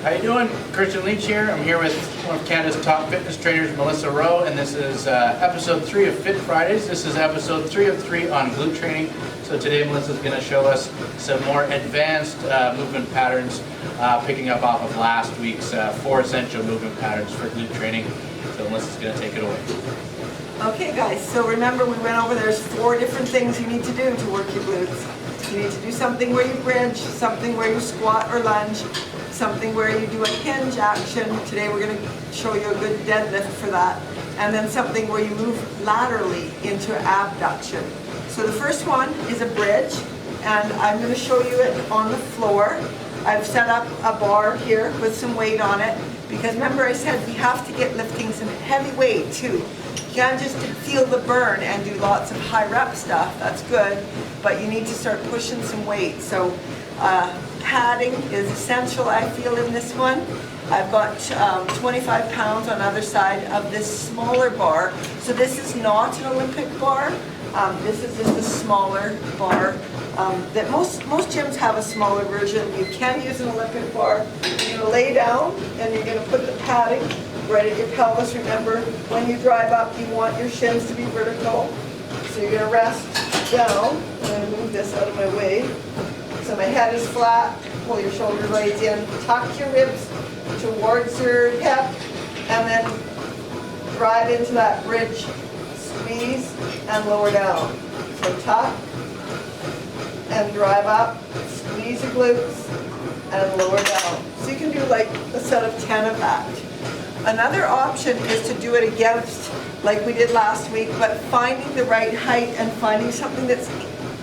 How you doing? Christian Leach here. I'm here with one of Canada's top fitness trainers, Melissa Rowe, and this is episode 3 of Fit Fridays. This is episode 3 of 3 on glute training. So today Melissa's going to show us some more advanced movement patterns, picking up off of last week's 4 essential movement patterns for glute training. So Melissa's going to take it away. Okay guys, so remember we went over there's 4 different things you need to do to work your glutes. You need to do something where you bridge, something where you squat or lunge, something where you do a hinge action. Today we're going to show you a good deadlift for that. And then something where you move laterally into abduction. So the first one is a bridge, and I'm going to show you it on the floor. I've set up a bar here with some weight on it, because remember I said we have to get lifting some heavy weight too. You can't just feel the burn and do lots of high rep stuff, that's good, but you need to start pushing some weight. So padding is essential, I feel, in this one. I've got 25 pounds on the other side of this smaller bar. So this is not an Olympic bar. This is just a smaller bar. That most gyms have a smaller version. You can use an Olympic bar. You're going to lay down and you're going to put the padding right at your pelvis. Remember, when you drive up, you want your shins to be vertical. So you're going to rest down. I'm going to move this out of my way. So my head is flat. Pull your shoulder blades in. Tuck your ribs towards your hip. And then drive into that bridge. Squeeze and lower down. So tuck and drive up. Squeeze your glutes and lower down. So you can do like a set of 10 of that. Another option is to do it against, like we did last week, but finding the right height and finding something that's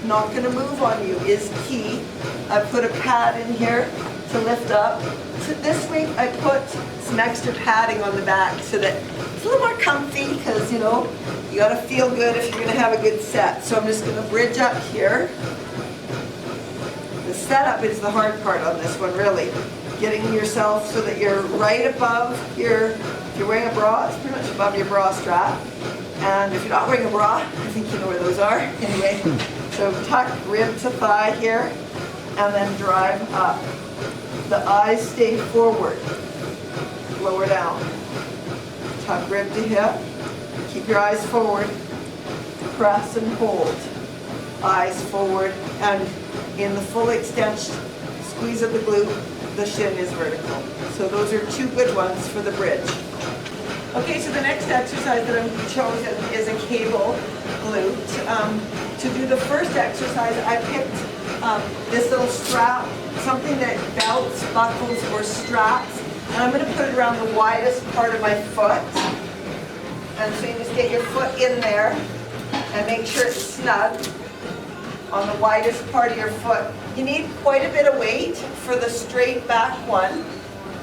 not going to move on you is key. I put a pad in here to lift up. So this week I put some extra padding on the back so that it's a little more comfy, because you know, you got to feel good if you're going to have a good set. So I'm just going to bridge up here. The setup is the hard part on this one, really. Getting yourself so that you're right above your, if you're wearing a bra, it's pretty much above your bra strap. And if you're not wearing a bra, I think you know where those are. Anyway, so tuck rib to thigh here, and then drive up. The eyes stay forward, lower down. Tuck rib to hip, keep your eyes forward, press and hold. Eyes forward, and in the full extension, squeeze of the glute, the shin is vertical. So those are 2 good ones for the bridge. Okay, so the next exercise that I've chosen is a cable glute. To do the first exercise, I picked this little strap, something that belts, buckles, or straps, and I'm going to put it around the widest part of my foot. And so you just get your foot in there and make sure it's snug on the widest part of your foot. You need quite a bit of weight for the straight back one.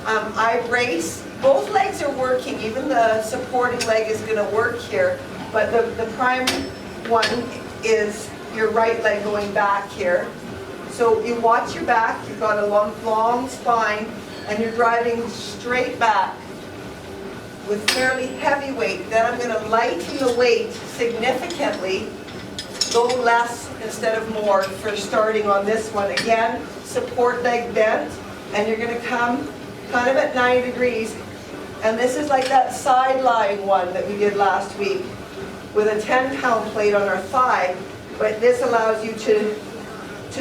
I brace. Both legs are working. Even the supporting leg is going to work here. But the prime one is your right leg going back here. So you watch your back. You've got a long spine, and you're driving straight back with fairly heavy weight. Then I'm going to lighten the weight significantly. Go less instead of more for starting on this one. Again, support leg bent, and you're going to come kind of at 90 degrees. And this is like that sideline one that we did last week with a 10-pound plate on our thigh, but this allows you to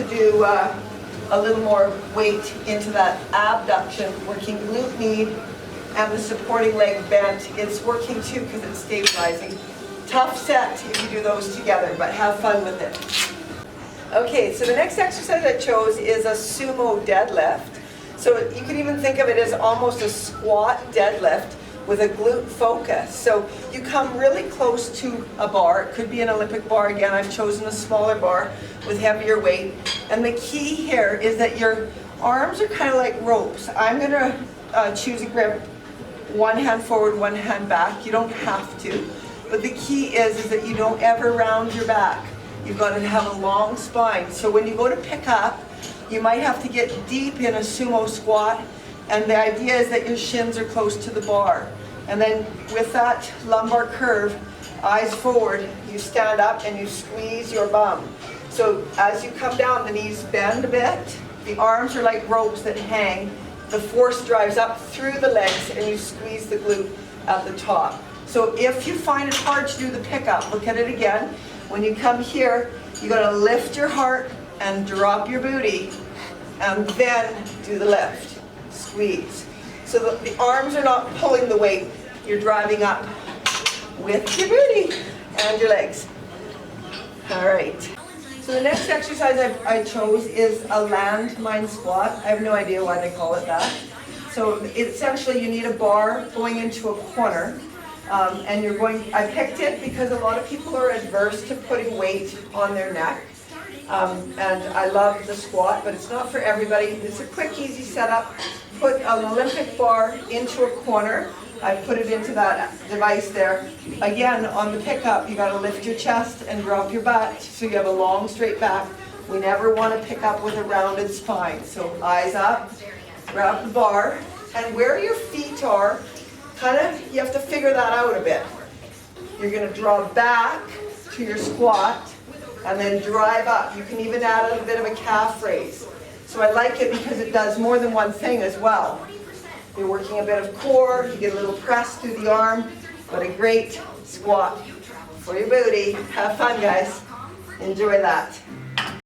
do a little more weight into that abduction, working glute med and the supporting leg bent. It's working too because it's stabilizing. Tough set if you do those together, but have fun with it. Okay, so the next exercise I chose is a sumo deadlift. So you can even think of it as almost a squat deadlift with a glute focus. So you come really close to a bar. It could be an Olympic bar. Again, I've chosen a smaller bar with heavier weight. And the key here is that your arms are kind of like ropes. I'm going to choose a grip, one hand forward, one hand back. You don't have to. But the key is that you don't ever round your back. You've got to have a long spine. So when you go to pick up, you might have to get deep in a sumo squat, and the idea is that your shins are close to the bar. And then with that lumbar curve, eyes forward, you stand up and you squeeze your bum. So as you come down, the knees bend a bit. The arms are like ropes that hang. the force drives up through the legs and you squeeze the glute at the top. So if you find it hard to do the pickup, look at it again. When you come here, you got to lift your heart and drop your booty and then do the lift. Squeeze. So the arms are not pulling the weight. You're driving up with your booty and your legs. All right. So the next exercise I chose is a landmine squat. I have no idea why they call it that. So essentially you need a bar going into a corner. And you're going, I picked it because a lot of people are adverse to putting weight on their neck. And I love the squat, but it's not for everybody. It's a quick, easy setup. Put an Olympic bar into a corner. I put it into that device there. Again, on the pickup, you got to lift your chest and drop your butt so you have a long, straight back. We never want to pick up with a rounded spine. So eyes up, grab the bar, and where your feet are, kind of, you have to figure that out a bit. You're going to draw back to your squat and then drive up. You can even add a little bit of a calf raise. So I like it because it does more than one thing as well. You're working a bit of core, you get a little press through the arm, but a great squat for your booty. Have fun, guys. Enjoy that.